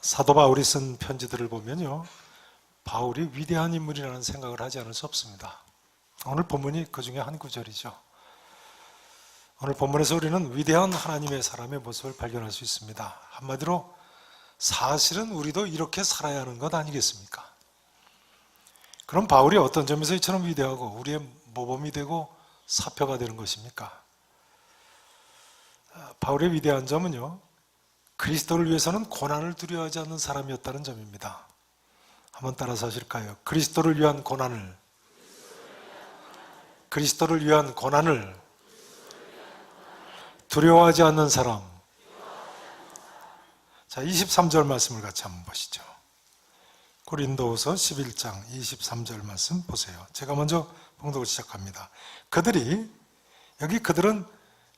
사도 바울이 쓴 편지들을 보면요, 바울이 위대한 인물이라는 생각을 하지 않을 수 없습니다. 오늘 본문이 그 중에 한 구절이죠. 오늘 본문에서 우리는 위대한 하나님의 사람의 모습을 발견할 수 있습니다. 한마디로 사실은 우리도 이렇게 살아야 하는 것 아니겠습니까? 그럼 바울이 어떤 점에서 이처럼 위대하고 우리의 모범이 되고 사표가 되는 것입니까? 바울의 위대한 점은요, 그리스도를 위해서는 고난을 두려워하지 않는 사람이었다는 점입니다. 한번 따라서 하실까요? 그리스도를 위한 고난을 두려워하지 않는 사람. 자, 23절 말씀을 같이 한번 보시죠. 고린도후서 11장 23절 말씀 보세요. 제가 먼저 봉독을 시작합니다. 그들은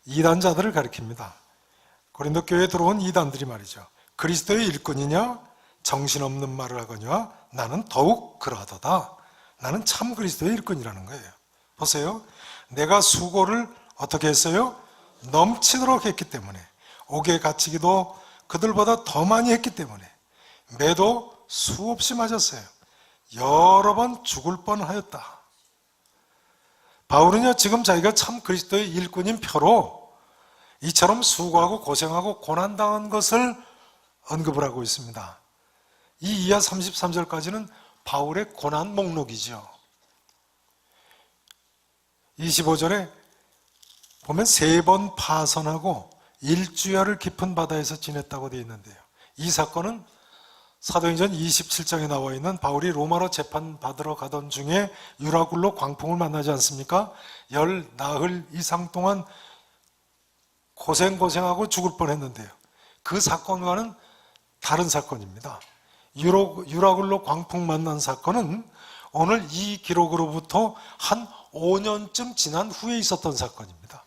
이단자들을 가리킵니다. 고린도 교회에 들어온 이단들이 말이죠. 그리스도의 일꾼이냐? 정신없는 말을 하거니와 나는 더욱 그러하도다. 나는 참 그리스도의 일꾼이라는 거예요. 보세요. 내가 수고를 어떻게 했어요? 넘치도록 했기 때문에, 옥에 갇히기도 그들보다 더 많이 했기 때문에, 매도 수없이 맞았어요. 여러 번 죽을 뻔하였다. 바울은요, 지금 자기가 참 그리스도의 일꾼인 표로 이처럼 수고하고 고생하고 고난당한 것을 언급을 하고 있습니다. 이 이하 33절까지는 바울의 고난 목록이죠. 25절에 보면 3번 파선하고 일주야를 깊은 바다에서 지냈다고 되어 있는데요. 이 사건은 사도행전 27장에 나와 있는 바울이 로마로 재판 받으러 가던 중에 유라굴로 광풍을 만나지 않습니까? 열 나흘 이상 동안 고생하고 죽을 뻔했는데요. 그 사건과는 다른 사건입니다. 유라굴로 광풍 만난 사건은 오늘 이 기록으로부터 한 5년쯤 지난 후에 있었던 사건입니다.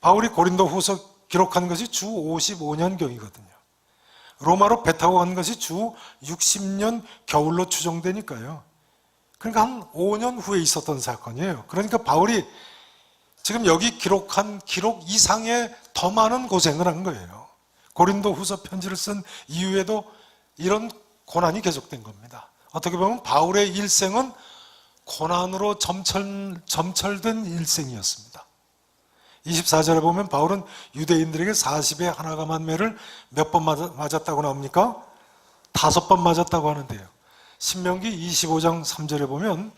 바울이 고린도후서 기록한 것이 주 55년경이거든요. 로마로 배 타고 간 것이 주 60년 겨울로 추정되니까요. 그러니까 한 5년 후에 있었던 사건이에요. 그러니까 바울이 지금 여기 기록한 기록 이상의 더 많은 고생을 한 거예요. 고린도후서 편지를 쓴 이후에도 이런 고난이 계속된 겁니다. 어떻게 보면 바울의 일생은 고난으로 점철된 일생이었습니다. 24절에 보면 바울은 유대인들에게 40에 하나가 만매를 몇 번 맞았다고 나옵니까? 5번 맞았다고 하는데요. 신명기 25장 3절에 보면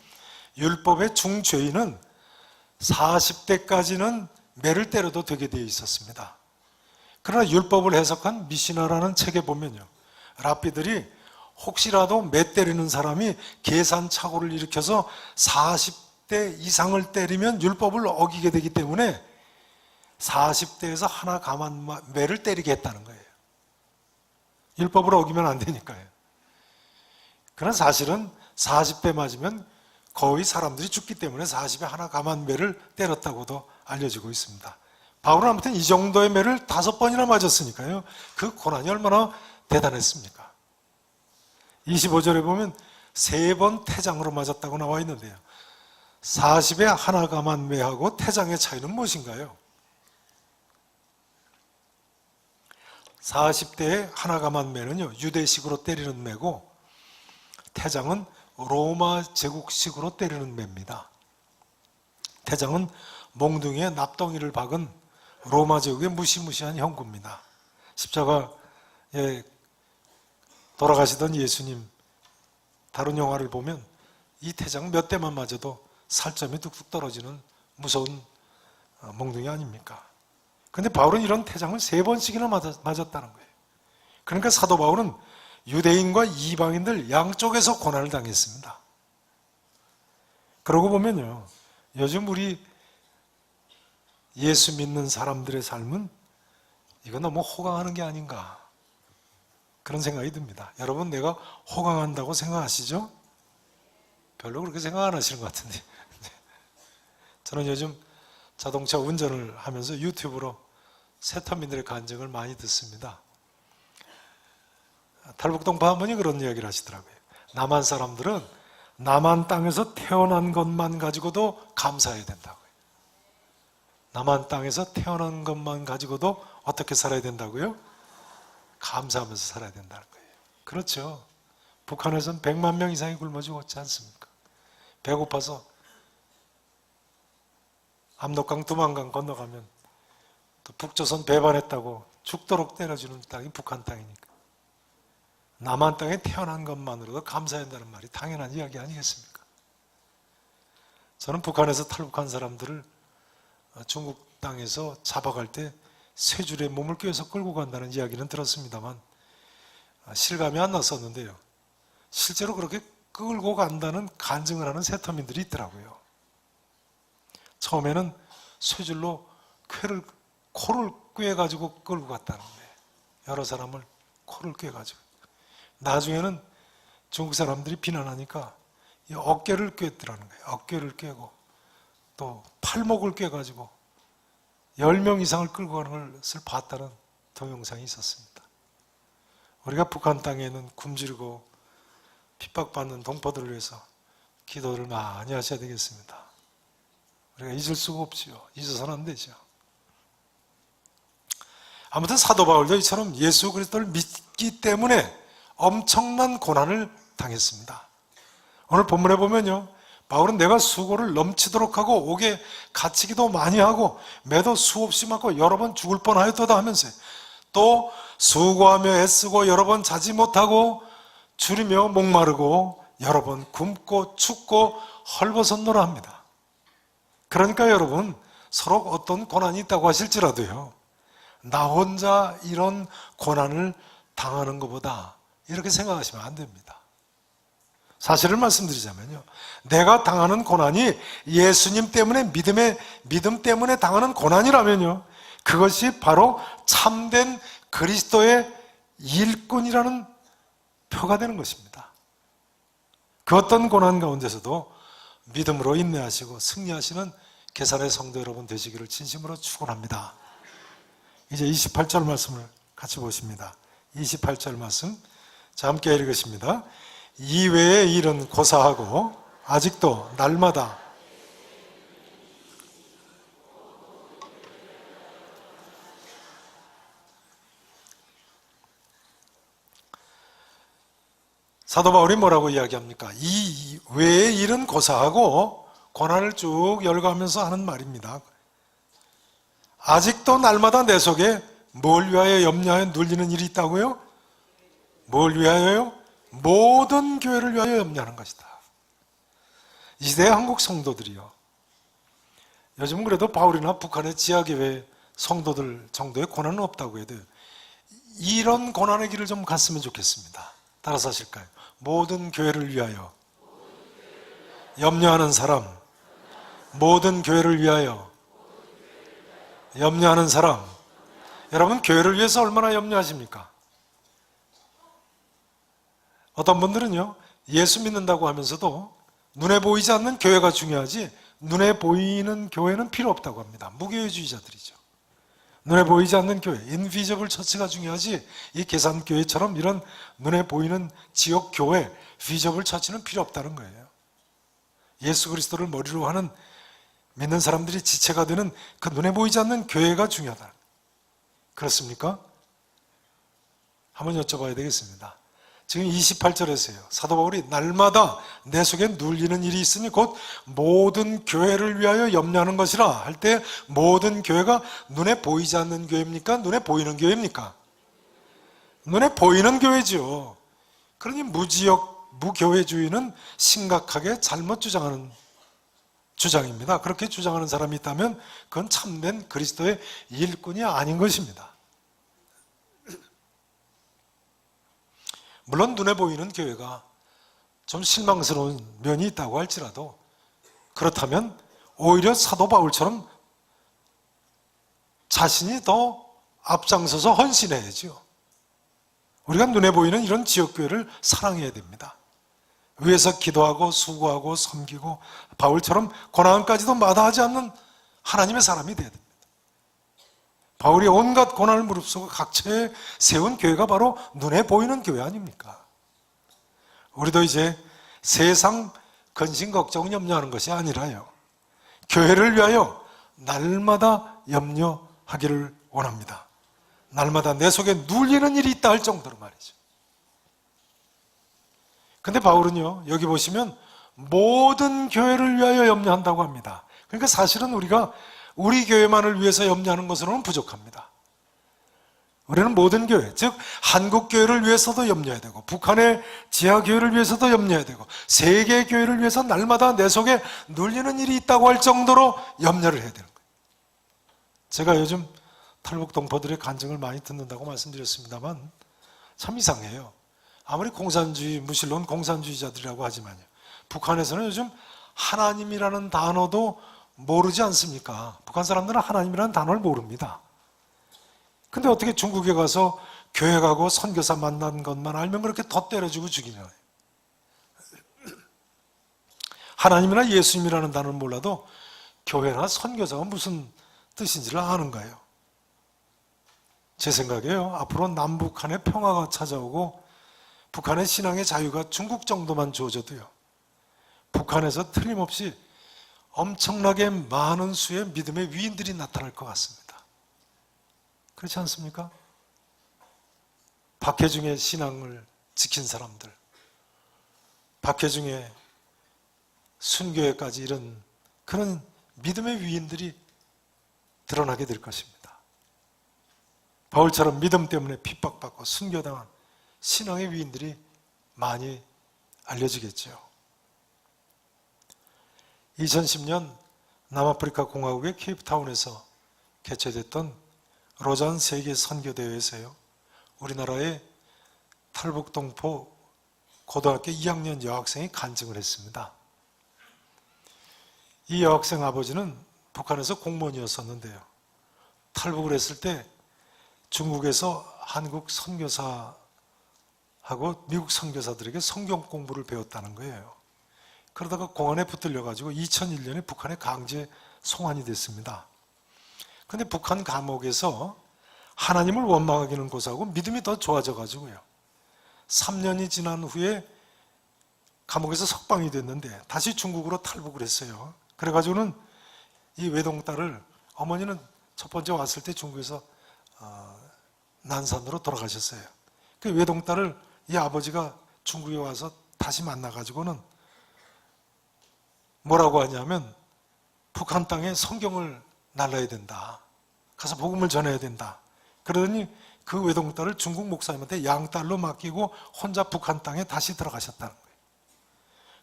율법의 중죄인은 40대까지는 매를 때려도 되게 되어 있었습니다. 그러나 율법을 해석한 미시나라는 책에 보면요, 랍비들이 혹시라도 매 때리는 사람이 계산착오를 일으켜서 40대 이상을 때리면 율법을 어기게 되기 때문에 40대에서 하나 감한 매를 때리게 했다는 거예요. 율법을 어기면 안 되니까요. 그러나 사실은 40대 맞으면 거의 사람들이 죽기 때문에 40에 하나 감한 매를 때렸다고도 알려지고 있습니다. 바울은 아무튼 이 정도의 매를 5번이나 맞았으니까요. 그 고난이 얼마나 대단했습니까? 25절에 보면 3번 태장으로 맞았다고 나와 있는데요. 40에 하나 감한 매하고 태장의 차이는 무엇인가요? 40대에 하나 감한 매는요, 유대식으로 때리는 매고, 태장은 로마 제국식으로 때리는 매입니다. 태장은 몽둥이에 납덩이를 박은 로마 제국의 무시무시한 형구입니다. 십자가에 돌아가시던 예수님 다른 영화를 보면 이 태장 몇 대만 맞아도 살점이 뚝뚝 떨어지는 무서운 몽둥이 아닙니까? 그런데 바울은 이런 태장을 3번씩이나 맞았다는 거예요. 그러니까 사도 바울은 유대인과 이방인들 양쪽에서 고난을 당했습니다. 그러고 보면요, 요즘 우리 예수 믿는 사람들의 삶은 이거 너무 호강하는 게 아닌가, 그런 생각이 듭니다. 여러분, 내가 호강한다고 생각하시죠? 별로 그렇게 생각 안 하시는 것 같은데. 저는 요즘 자동차 운전을 하면서 유튜브로 세터민들의 간증을 많이 듣습니다. 탈북동 파문이 그런 이야기를 하시더라고요. 남한 사람들은 남한 땅에서 태어난 것만 가지고도 감사해야 된다고요. 남한 땅에서 태어난 것만 가지고도 어떻게 살아야 된다고요? 감사하면서 살아야 된다는 거예요. 그렇죠. 북한에서는 100만 명 이상이 굶어 죽었지 않습니까? 배고파서 압록강, 두만강 건너가면 또 북조선 배반했다고 죽도록 때려주는 땅이 북한 땅이니까 남한 땅에 태어난 것만으로도 감사해야 한다는 말이 당연한 이야기 아니겠습니까? 저는 북한에서 탈북한 사람들을 중국 땅에서 잡아갈 때 세 줄에 몸을 꿰서 끌고 간다는 이야기는 들었습니다만 실감이 안 났었는데요. 실제로 그렇게 끌고 간다는 간증을 하는 세터민들이 있더라고요. 처음에는 쇠줄로 코를 꿰가지고 끌고 갔다는 거예요. 여러 사람을 코를 꿰가지고. 나중에는 중국 사람들이 비난하니까 이 어깨를 꿰더라는 거예요. 어깨를 꿰고 또 팔목을 꿰가지고 10명 이상을 끌고 가는 것을 봤다는 동영상이 있었습니다. 우리가 북한 땅에 있는 굶주리고 핍박받는 동포들을 위해서 기도를 많이 하셔야 되겠습니다. 우리가 잊을 수가 없지요. 잊어서는 안 되죠. 아무튼 사도 바울도 이처럼 예수 그리스도를 믿기 때문에 엄청난 고난을 당했습니다. 오늘 본문에 보면요, 바울은 내가 수고를 넘치도록 하고 옥에 갇히기도 많이 하고 매도 수없이 맞고 여러 번 죽을 뻔하였도다 하면서 또 수고하며 애쓰고 여러 번 자지 못하고 줄이며 목마르고 여러 번 굶고 춥고 헐벗었노라 합니다. 그러니까 여러분, 서로 어떤 고난이 있다고 하실지라도요, 나 혼자 이런 고난을 당하는 것보다 이렇게 생각하시면 안 됩니다. 사실을 말씀드리자면요, 내가 당하는 고난이 예수님 때문에 믿음 때문에 당하는 고난이라면요, 그것이 바로 참된 그리스도의 일꾼이라는 표가 되는 것입니다. 그 어떤 고난 가운데서도 믿음으로 인내하시고 승리하시는 계산의 성도 여러분 되시기를 진심으로 축원합니다. 이제 28절 말씀을 같이 보십니다. 28절 말씀, 자, 함께 읽으십니다. 이외의 일은 고사하고 아직도 날마다 사도 바울이 뭐라고 이야기합니까? 이 외의 일은 고사하고 고난을 쭉 열거하면서 하는 말입니다. 아직도 날마다 내 속에 뭘 위하여 염려하여 눌리는 일이 있다고요? 뭘 위하여요? 모든 교회를 위하여 염려하는 것이다. 이 시대의 한국 성도들이요, 요즘은 그래도 바울이나 북한의 지하교회 성도들 정도의 고난은 없다고 해도 이런 고난의 길을 좀 갔으면 좋겠습니다. 따라서 하실까요? 모든 교회를 위하여 염려하는 사람, 모든 교회를 위하여 염려하는 사람. 여러분, 교회를 위해서 얼마나 염려하십니까? 어떤 분들은요, 예수 믿는다고 하면서도 눈에 보이지 않는 교회가 중요하지 눈에 보이는 교회는 필요 없다고 합니다. 무교회주의자들이죠. 눈에 보이지 않는 교회, 인비저블 처치가 중요하지 이 계산교회처럼 이런 눈에 보이는 지역 교회, 비저블 처치는 필요 없다는 거예요. 예수 그리스도를 머리로 하는 믿는 사람들이 지체가 되는 그 눈에 보이지 않는 교회가 중요하다. 그렇습니까? 한번 여쭤봐야 되겠습니다. 지금 28절에서요, 사도 바울이 날마다 내 속에 눌리는 일이 있으니 곧 모든 교회를 위하여 염려하는 것이라 할 때 모든 교회가 눈에 보이지 않는 교회입니까? 눈에 보이는 교회입니까? 눈에 보이는 교회죠. 그러니 무교회주의는 심각하게 잘못 주장하는 주장입니다. 그렇게 주장하는 사람이 있다면 그건 참된 그리스도의 일꾼이 아닌 것입니다. 물론 눈에 보이는 교회가 좀 실망스러운 면이 있다고 할지라도 그렇다면 오히려 사도 바울처럼 자신이 더 앞장서서 헌신해야죠. 우리가 눈에 보이는 이런 지역교회를 사랑해야 됩니다. 위에서 기도하고 수고하고 섬기고 바울처럼 고난까지도 마다하지 않는 하나님의 사람이 돼야 됩니다. 바울이 온갖 고난을 무릅쓰고 각처에 세운 교회가 바로 눈에 보이는 교회 아닙니까? 우리도 이제 세상 근심 걱정 염려하는 것이 아니라요, 교회를 위하여 날마다 염려하기를 원합니다. 날마다 내 속에 눌리는 일이 있다 할 정도로 말이죠. 근데 바울은요, 여기 보시면 모든 교회를 위하여 염려한다고 합니다. 그러니까 사실은 우리가 우리 교회만을 위해서 염려하는 것으로는 부족합니다. 우리는 모든 교회, 즉 한국 교회를 위해서도 염려해야 되고, 북한의 지하 교회를 위해서도 염려해야 되고, 세계 교회를 위해서 날마다 내 속에 눌리는 일이 있다고 할 정도로 염려를 해야 되는 거예요. 제가 요즘 탈북 동포들의 간증을 많이 듣는다고 말씀드렸습니다만 참 이상해요. 아무리 공산주의, 무신론 공산주의자들이라고 하지만요, 북한에서는 요즘 하나님이라는 단어도 모르지 않습니까? 북한 사람들은 하나님이라는 단어를 모릅니다. 근데 어떻게 중국에 가서 교회 가고 선교사 만난 것만 알면 그렇게 더 때려주고 죽이냐. 하나님이나 예수님이라는 단어를 몰라도 교회나 선교사가 무슨 뜻인지를 아는 거예요. 제 생각에요, 앞으로 남북한의 평화가 찾아오고 북한의 신앙의 자유가 중국 정도만 주어져도요, 북한에서 틀림없이 엄청나게 많은 수의 믿음의 위인들이 나타날 것 같습니다. 그렇지 않습니까? 박해중의 신앙을 지킨 사람들, 박해중의 순교회까지 이런 그런 믿음의 위인들이 드러나게 될 것입니다. 바울처럼 믿음 때문에 핍박받고 순교당한 신앙의 위인들이 많이 알려지겠죠. 2010년 남아프리카 공화국의 케이프타운에서 개최됐던 로잔 세계 선교대회에서요, 우리나라의 탈북동포 고등학교 2학년 여학생이 간증을 했습니다. 이 여학생 아버지는 북한에서 공무원이었었는데요, 탈북을 했을 때 중국에서 한국 선교사하고 미국 선교사들에게 성경 공부를 배웠다는 거예요. 그러다가 공안에 붙들려가지고 2001년에 북한에 강제 송환이 됐습니다. 근데 북한 감옥에서 하나님을 원망하기는 고사하고 믿음이 더 좋아져가지고요, 3년이 지난 후에 감옥에서 석방이 됐는데 다시 중국으로 탈북을 했어요. 그래가지고는 이 외동딸을, 어머니는 첫 번째 왔을 때 중국에서 난산으로 돌아가셨어요. 그 외동딸을 이 아버지가 중국에 와서 다시 만나가지고는 뭐라고 하냐면, 북한 땅에 성경을 날라야 된다, 가서 복음을 전해야 된다. 그러더니 그 외동딸을 중국 목사님한테 양딸로 맡기고 혼자 북한 땅에 다시 들어가셨다는 거예요.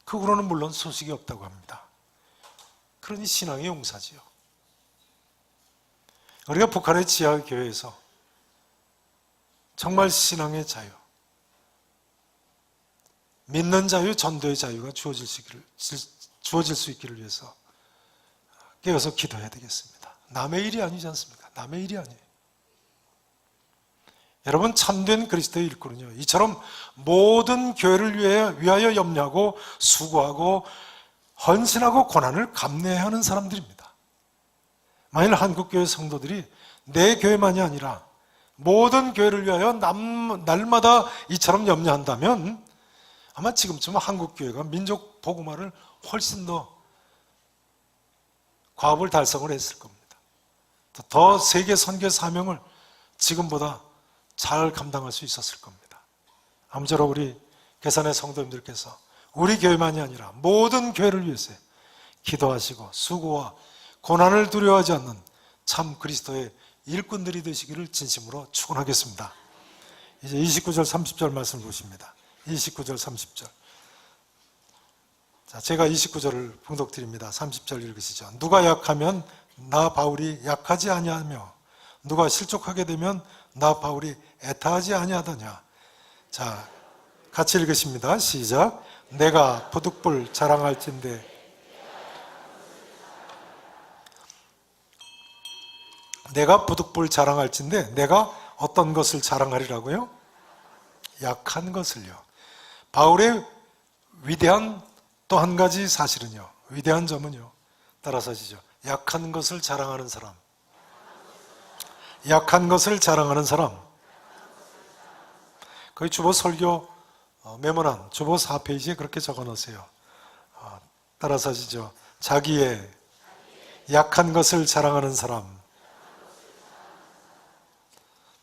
그 후로는 물론 소식이 없다고 합니다. 그러니 신앙의 용사지요. 우리가 북한의 지하교회에서 정말 신앙의 자유, 믿는 자유, 전도의 자유가 주어질 수 있기를 위해서 깨어서 기도해야 되겠습니다. 남의 일이 아니지 않습니까? 남의 일이 아니에요. 여러분, 참된 그리스도의 일꾼은요, 이처럼 모든 교회를 위하여 염려하고 수고하고 헌신하고 고난을 감내하는 사람들입니다. 만일 한국교회 성도들이 내 교회만이 아니라 모든 교회를 위하여 날마다 이처럼 염려한다면 아마 지금쯤 한국교회가 민족 복음화를 훨씬 더 과업을 달성을 했을 겁니다. 더 세계 선교 사명을 지금보다 잘 감당할 수 있었을 겁니다. 아무쪼록 우리 계산의 성도님들께서 우리 교회만이 아니라 모든 교회를 위해서 기도하시고 수고와 고난을 두려워하지 않는 참 그리스도의 일꾼들이 되시기를 진심으로 축원하겠습니다. 이제 29절 30절 말씀 보십니다. 29절 30절. 자, 제가 29절을 봉독드립니다. 30절 읽으시죠. 누가 약하면 나 바울이 약하지 아니하며 누가 실족하게 되면 나 바울이 애타하지 아니하더냐. 자, 같이 읽으십니다. 시작. 내가 부득불 자랑할진대 내가 부득불 자랑할진대 내가 어떤 것을 자랑하리라고요? 약한 것을요. 바울의 위대한 또 한 가지 사실은요, 위대한 점은요, 따라서 하시죠. 약한 것을 자랑하는 사람, 약한 것을 자랑하는 사람. 거기 주보 설교 메모란 주보 4페이지에 그렇게 적어놓으세요. 따라서 하시죠. 자기의 약한 것을 자랑하는 사람.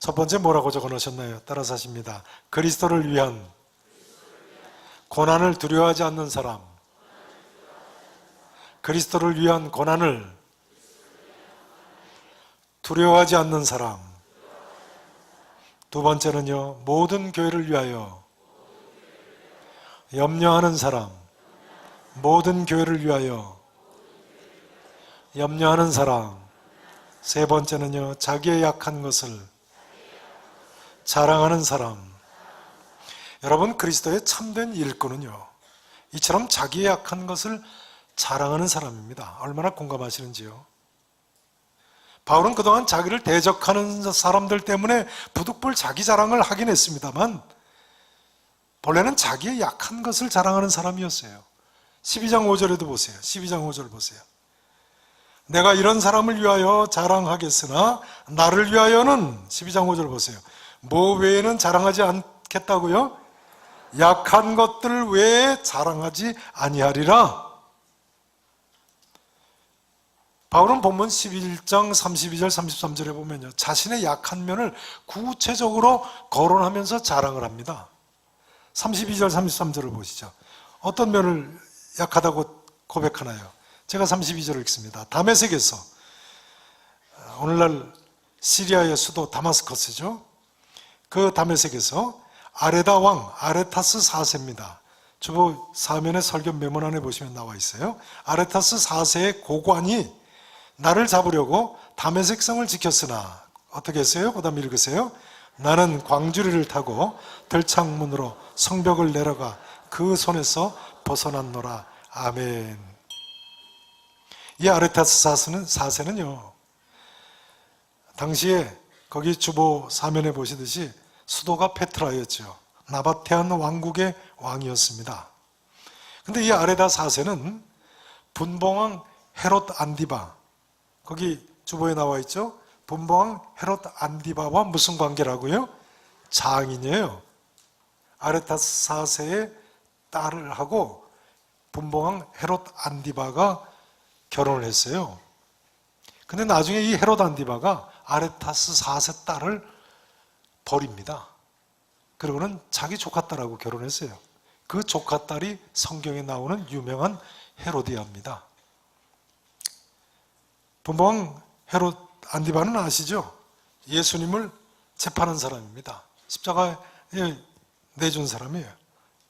첫 번째 뭐라고 적어 놓으셨나요? 따라서 하십니다. 그리스도를 위한 고난을 두려워하지 않는 사람. 그리스도를 위한 고난을 두려워하지 않는 사람. 두 번째는요, 모든 교회를 위하여 염려하는 사람. 모든 교회를 위하여 염려하는 사람. 세 번째는요, 자기의 약한 것을 자랑하는 사람. 여러분, 그리스도의 참된 일꾼은요, 이처럼 자기의 약한 것을 자랑하는 사람입니다. 얼마나 공감하시는지요? 바울은 그동안 자기를 대적하는 사람들 때문에 부득불 자기 자랑을 하긴 했습니다만 본래는 자기의 약한 것을 자랑하는 사람이었어요. 12장 5절에도 보세요. 12장 5절 보세요. 내가 이런 사람을 위하여 자랑하겠으나 나를 위하여는 12장 5절 보세요. 뭐 외에는 자랑하지 않겠다고요? 약한 것들 외에 자랑하지 아니하리라. 바울은 본문 11장 32절 33절에 보면요, 자신의 약한 면을 구체적으로 거론하면서 자랑을 합니다. 32절 33절을 보시죠. 어떤 면을 약하다고 고백하나요? 제가 32절을 읽습니다. 다메섹에서, 오늘날 시리아의 수도 다마스커스죠. 그 다메섹에서 아레다 왕 아레타스 4세입니다. 주보 사면의 설교 메모란에 보시면 나와 있어요. 아레타스 4세의 고관이 나를 잡으려고 다메섹 성을 지켰으나 어떻게 했어요? 그 다음 읽으세요. 나는 광주리를 타고 들창문으로 성벽을 내려가 그 손에서 벗어났노라. 아멘. 이 아레타스 4세는요, 당시에 거기 주보 사면에 보시듯이 수도가 페트라였죠. 나바테안 왕국의 왕이었습니다. 근데 이 아레다 4세는 분봉왕 헤롯 안디바, 거기 주보에 나와 있죠. 분봉왕 헤롯 안디바와 무슨 관계라고요? 장인이에요. 아레타스 4세의 딸을 하고 분봉왕 헤롯 안디바가 결혼을 했어요. 근데 나중에 이 헤롯 안디바가 아레타스 4세 딸을 버립니다. 그리고는 자기 조카딸하고 결혼했어요. 그 조카딸이 성경에 나오는 유명한 헤로디아입니다. 분봉왕 헤롯 안디바는 아시죠? 예수님을 재판한 사람입니다. 십자가에 내준 사람이에요.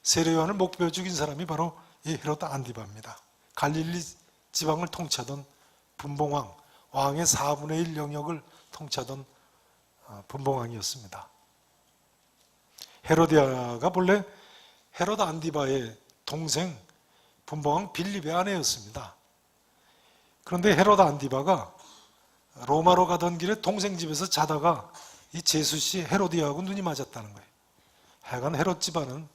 세례요한을 목베어 죽인 사람이 바로 이 헤롯 안디바입니다. 갈릴리 지방을 통치하던 분봉왕, 왕의 4분의 1 영역을 통치하던 분봉왕이었습니다. 헤로디아가 본래 헤롯 안디바의 동생 분봉왕 빌립의 아내였습니다. 그런데 헤롯 안디바가 로마로 가던 길에 동생 집에서 자다가 이 제수씨 헤로디아하고 눈이 맞았다는 거예요. 하여간 헤롯 집안은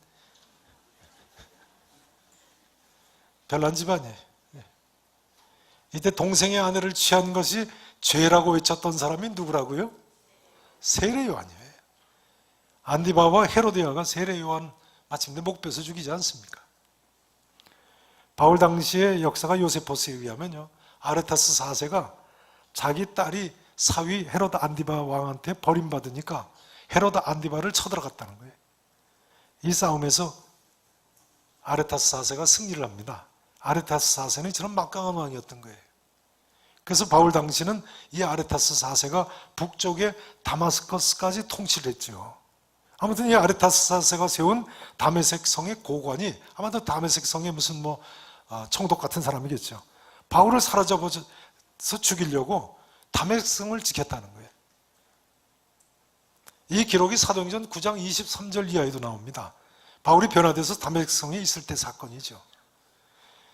별난 집안이에요. 이때 동생의 아내를 취한 것이 죄라고 외쳤던 사람이 누구라고요? 세례요한이에요. 안디바와 헤로디아가 세례요한 마침내 목베어서 죽이지 않습니까? 바울 당시의 역사가 요세포스에 의하면요, 아레타스 4세가 자기 딸이 사위 헤롯 안디바 왕한테 버림받으니까 헤롯 안디바를 쳐들어갔다는 거예요. 이 싸움에서 아레타스 4세가 승리를 합니다. 아레타스 4세는 저런 막강한 왕이었던 거예요. 그래서 바울 당시는 이 아레타스 4세가 북쪽의 다마스커스까지 통치를 했죠. 아무튼 이 아레타스 4세가 세운 다메섹 성의 고관이 아마도 다메섹 성의 무슨 총독 같은 사람이겠죠. 바울을 사로잡아서 죽이려고 다메섹 성을 지켰다는 거예요. 이 기록이 사도행전 9장 23절 이하에도 나옵니다. 바울이 변화돼서 다메섹 성에 있을 때 사건이죠.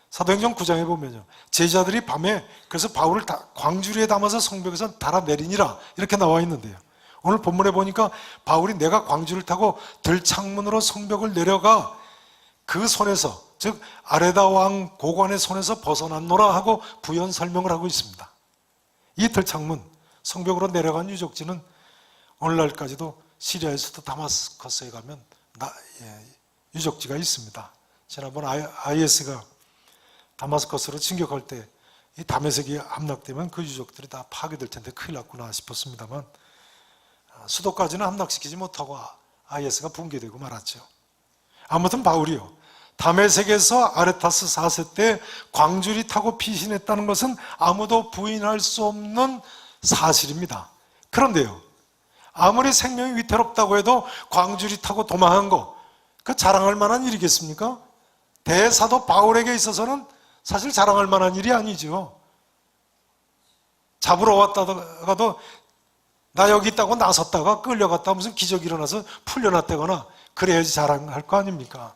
사도행전 9장에 보면요, 제자들이 밤에 그래서 바울을 광주리에 담아서 성벽에서 달아내리니라 이렇게 나와 있는데요, 오늘 본문에 보니까 바울이 내가 광주를 타고 들창문으로 성벽을 내려가 그 손에서, 즉 아레다 왕 고관의 손에서 벗어났노라 하고 부연 설명을 하고 있습니다. 이 들창문, 성벽으로 내려간 유적지는 오늘날까지도 시리아에서도 다마스커스에 가면 유적지가 있습니다. 지난번 IS가 다마스커스로 진격할 때 이 다메섹이 함락되면 그 유적들이 다 파괴될 텐데 큰일 났구나 싶었습니다만 수도까지는 함락시키지 못하고 IS가 붕괴되고 말았죠. 아무튼 바울이요, 다메섹에서 아레타스 4세 때 광주리 타고 피신했다는 것은 아무도 부인할 수 없는 사실입니다. 그런데요, 아무리 생명이 위태롭다고 해도 광주리 타고 도망한 거, 그 자랑할 만한 일이겠습니까? 대사도 바울에게 있어서는 사실 자랑할 만한 일이 아니죠. 잡으러 왔다가도 나 여기 있다고 나섰다가 끌려갔다 무슨 기적이 일어나서 풀려났다거나 그래야지 자랑할 거 아닙니까?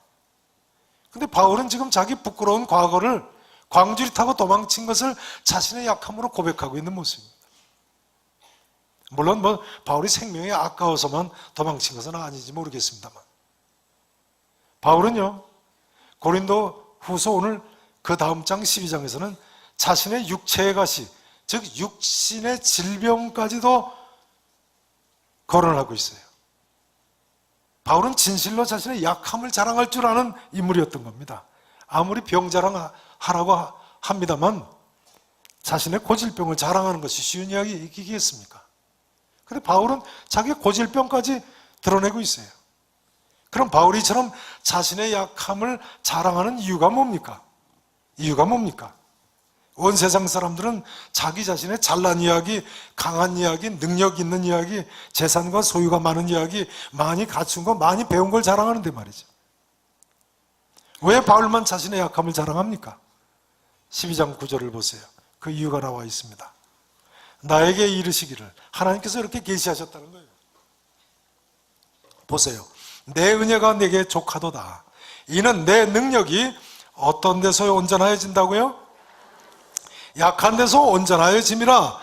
근데 바울은 지금 자기 부끄러운 과거를, 광주리 타고 도망친 것을 자신의 약함으로 고백하고 있는 모습입니다. 물론 바울이 생명이 아까워서만 도망친 것은 아닌지 모르겠습니다만, 바울은요, 고린도 후서 오늘 그 다음 장 12장에서는 자신의 육체의 가시, 즉 육신의 질병까지도 거론하고 있어요. 바울은 진실로 자신의 약함을 자랑할 줄 아는 인물이었던 겁니다. 아무리 병 자랑하라고 합니다만 자신의 고질병을 자랑하는 것이 쉬운 이야기겠습니까? 그런데 바울은 자기의 고질병까지 드러내고 있어요. 그럼 바울이처럼 자신의 약함을 자랑하는 이유가 뭡니까? 이유가 뭡니까? 온 세상 사람들은 자기 자신의 잘난 이야기, 강한 이야기, 능력 있는 이야기, 재산과 소유가 많은 이야기, 많이 갖춘 거, 많이 배운 걸 자랑하는데 말이죠. 왜 바울만 자신의 약함을 자랑합니까? 12장 9절을 보세요. 그 이유가 나와 있습니다. 나에게 이르시기를, 하나님께서 이렇게 계시하셨다는 거예요. 보세요. 내 은혜가 내게 족하도다. 이는 내 능력이 어떤 데서 온전하여진다고요? 약한 데서 온전하여짐이라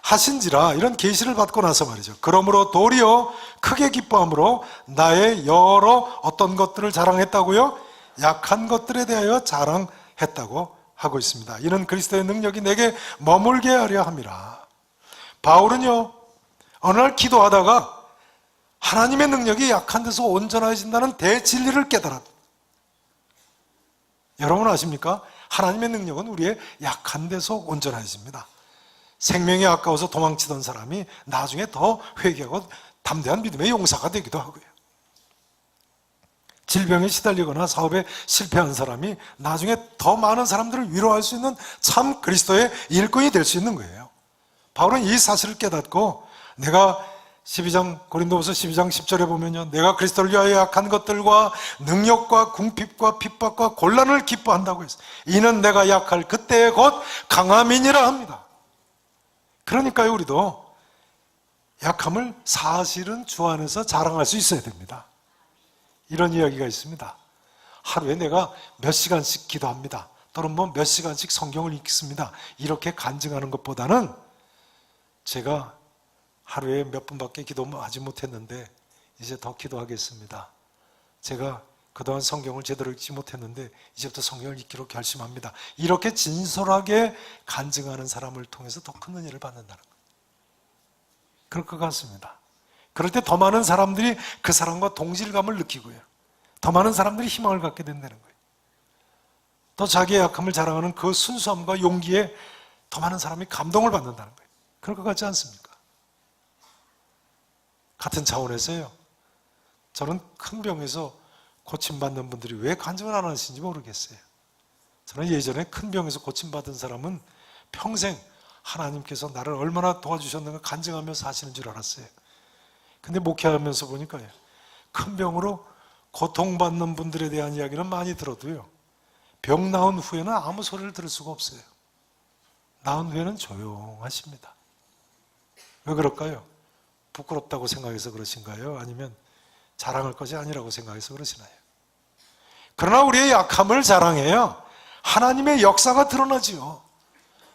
하신지라. 이런 계시를 받고 나서 말이죠. 그러므로 도리어 크게 기뻐함으로 나의 여러 어떤 것들을 자랑했다고요? 약한 것들에 대하여 자랑했다고 하고 있습니다. 이는 그리스도의 능력이 내게 머물게 하려 함이라. 바울은요, 어느 날 기도하다가 하나님의 능력이 약한 데서 온전해진다는 대진리를 깨달았다. 여러분 아십니까? 하나님의 능력은 우리의 약한 데서 온전해집니다. 생명이 아까워서 도망치던 사람이 나중에 더 회개하고 담대한 믿음의 용사가 되기도 하고요. 질병에 시달리거나 사업에 실패한 사람이 나중에 더 많은 사람들을 위로할 수 있는 참 그리스도의 일꾼이 될 수 있는 거예요. 바울은 이 사실을 깨닫고, 내가 12장 고린도후서 12장 10절에 보면요, 내가 그리스도를 위하여 약한 것들과 능력과 궁핍과 핍박과 곤란을 기뻐한다고 했어요. 이는 내가 약할 그때의 곧 강함이니라 합니다. 그러니까요, 우리도 약함을 사실은 주 안에서 자랑할 수 있어야 됩니다. 이런 이야기가 있습니다. 하루에 내가 몇 시간씩 기도합니다, 또는 몇 시간씩 성경을 읽습니다, 이렇게 간증하는 것보다는 제가 하루에 몇 분밖에 기도하지 못했는데 이제 더 기도하겠습니다, 제가 그동안 성경을 제대로 읽지 못했는데 이제부터 성경을 읽기로 결심합니다, 이렇게 진솔하게 간증하는 사람을 통해서 더 큰 은혜를 받는다는 거예요. 그럴 것 같습니다. 그럴 때 더 많은 사람들이 그 사람과 동질감을 느끼고요, 더 많은 사람들이 희망을 갖게 된다는 거예요. 또 자기의 약함을 자랑하는 그 순수함과 용기에 더 많은 사람이 감동을 받는다는 거예요. 그럴 것 같지 않습니까? 같은 차원에서요, 저는 큰 병에서 고침받는 분들이 왜 간증을 안 하시는지 모르겠어요. 저는 예전에 큰 병에서 고침받은 사람은 평생 하나님께서 나를 얼마나 도와주셨는가 간증하며 사시는 줄 알았어요. 근데 목회하면서 보니까요, 큰 병으로 고통받는 분들에 대한 이야기는 많이 들어도요, 병 나은 후에는 아무 소리를 들을 수가 없어요. 나은 후에는 조용하십니다. 왜 그럴까요? 부끄럽다고 생각해서 그러신가요? 아니면 자랑할 것이 아니라고 생각해서 그러시나요? 그러나 우리의 약함을 자랑해야 하나님의 역사가 드러나지요.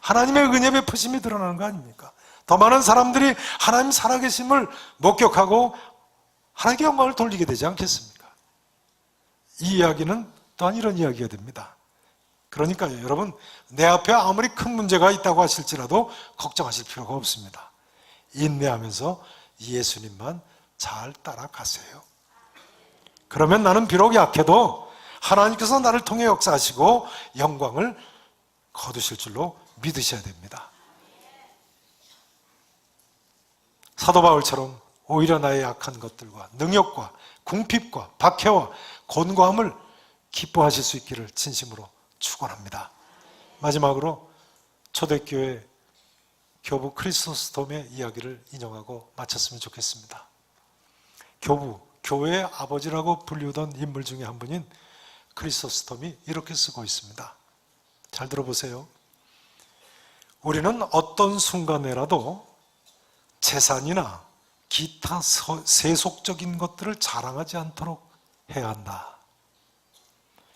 하나님의 은혜 베푸심이 드러나는 거 아닙니까? 더 많은 사람들이 하나님 살아계심을 목격하고 하나님께 영광을 돌리게 되지 않겠습니까? 이 이야기는 또한 이런 이야기가 됩니다. 그러니까요, 여러분, 내 앞에 아무리 큰 문제가 있다고 하실지라도 걱정하실 필요가 없습니다. 인내하면서 예수님만 잘 따라가세요. 그러면 나는 비록 약해도 하나님께서 나를 통해 역사하시고 영광을 거두실 줄로 믿으셔야 됩니다. 사도 바울처럼 오히려 나의 약한 것들과 능력과 궁핍과 박해와 곤고함을 기뻐하실 수 있기를 진심으로 축원합니다. 마지막으로 초대교회 교부 크리소스톰의 이야기를 인용하고 마쳤으면 좋겠습니다. 교부, 교회의 아버지라고 불리우던 인물 중에 한 분인 크리소스톰이 이렇게 쓰고 있습니다. 잘 들어보세요. 우리는 어떤 순간에라도 재산이나 기타 세속적인 것들을 자랑하지 않도록 해야 한다.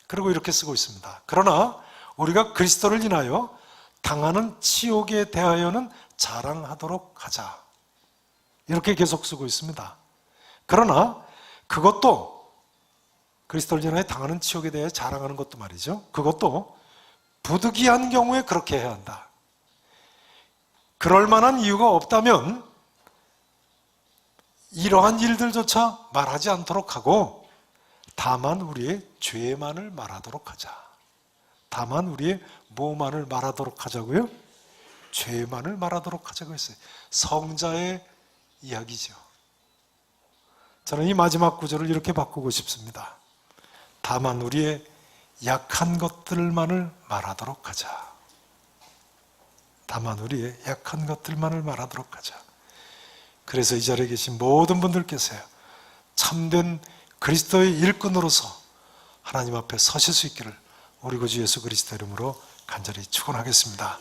그리고 이렇게 쓰고 있습니다. 그러나 우리가 그리스도를 인하여 당하는 치욕에 대하여는 자랑하도록 하자. 이렇게 계속 쓰고 있습니다. 그러나 그것도 그리스도를 인하여 당하는 치욕에 대해 자랑하는 것도 말이죠. 그것도 부득이한 경우에 그렇게 해야 한다. 그럴 만한 이유가 없다면 이러한 일들조차 말하지 않도록 하고 다만 우리의 죄만을 말하도록 하자. 다만 우리의 뭐만을 말하도록 하자고요? 죄만을 말하도록 하자고 했어요. 성자의 이야기죠. 저는 이 마지막 구절을 이렇게 바꾸고 싶습니다. 다만 우리의 약한 것들만을 말하도록 하자. 다만 우리의 약한 것들만을 말하도록 하자. 그래서 이 자리에 계신 모든 분들께서요, 참된 그리스도의 일꾼으로서 하나님 앞에 서실 수 있기를 우리 구주 예수 그리스도 이름으로 간절히 축원하겠습니다.